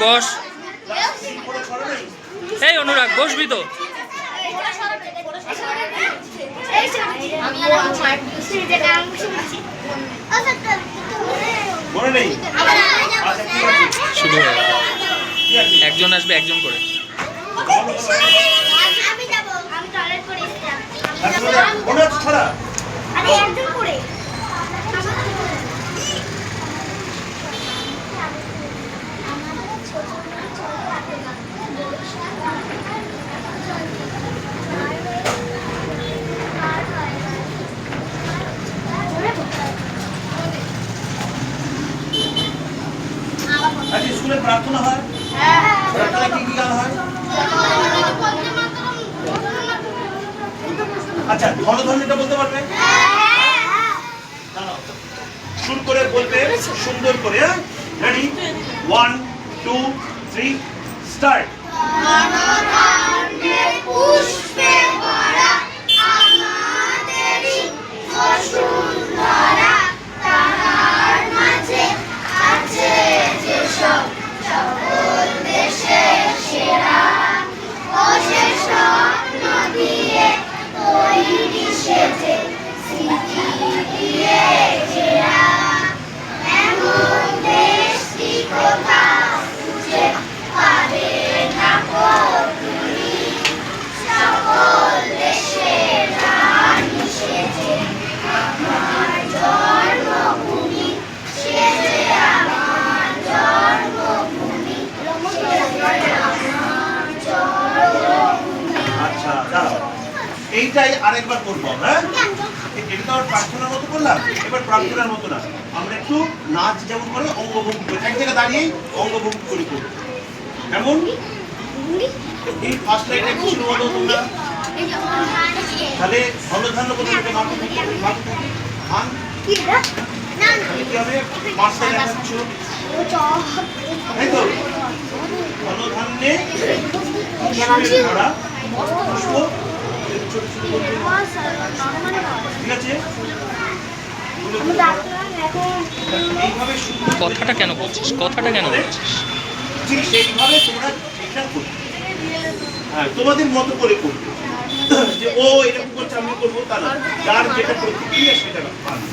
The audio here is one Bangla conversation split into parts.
বস। এই অনুরাগ বসবি তো? শুরু হয়ে গেল। একজন আসবে একজন করে। স্কুলে প্রার্থনা হয়, প্রার্থনা কি কি গান হয়? আচ্ছা, ধনধ্বনিটা বলতে পারবে? সুর করে বলবে সুন্দর করে। রেডি? 1 2 3 স্টার্ট। পুষ্পে ভরা আমাদেরই বসুন্ধরা, তাহার মাঝে আছে যেসব সকল দেশের সেরা, ও সে স্বপ্ন দিয়ে তৈরি সেজে স্মৃতি দিয়ে ঘেরা, এমন দেশটি কোথাও খুঁজে পাবে না তুমি, সকল দেশের রানী সেজে আমার জন্মভূমি, সেজে আমার জন্মভূমি, সেজে আমার জন্মভূমি। আচ্ছা দাঁড়াও, এইটাই আরেকবার করবো আমরা। এটা তো প্রার্থনার মতো করলাম, এবার প্রার্থনার মতো না, আমরা একটু নাচ যেমন করে অঙ্গভঙ্গি করি, এক জায়গায় দাঁড়িয়ে অঙ্গভঙ্গি করে করবো। কেমন? এই ফার্স্ট লাইনে একটু শুরু হলো তোমরা, তাহলে ধনধান্য কোথায় থেকে মাথা থেকে মান কি হবে? পাঁচটা দেখাচ্ছ, তাই তো? ধনধান্যে ভরা পুষ্প, ঠিক আছে? কথাটা কেন বলছিস? কথাটা কেন বলছিস? ঠিক সেইভাবে তোমরা ঠিকঠাক করবে। হ্যাঁ, তোমাদের মতো করে করবে, যে ও এরকম করছে আমি করবো তা না, যার যেটা প্রতিক্রিয়া সেটা পাবে।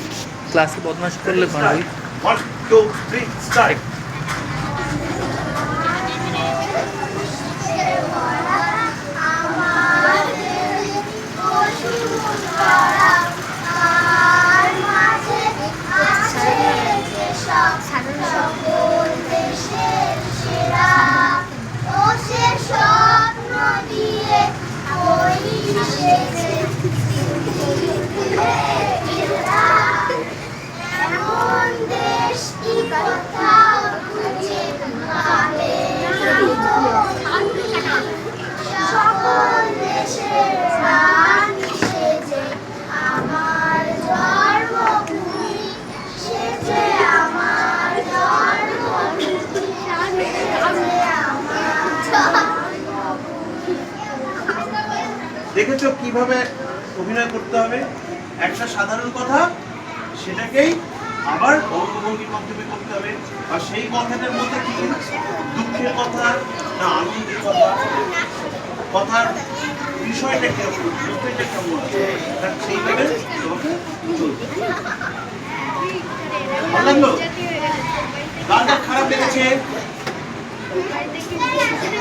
ক্লাসে বদমাশি করলে ভালোই। 1 2 3 স্টার্ট। দেখেছো কিভাবে অভিনয় করতে হবে? একটা সাধারণ কথা সেটাকেই আবার অঙ্গভঙ্গির মাধ্যমে করতে হবে, আর সেই কথাটার মধ্যে কি দুঃখের কথা না আনন্দের কথা, কথার বিষয়টা কেমন, বিষয়টা কেমন আছে সেইভাবে তোমাকে চলবে। ভালো লাগলো?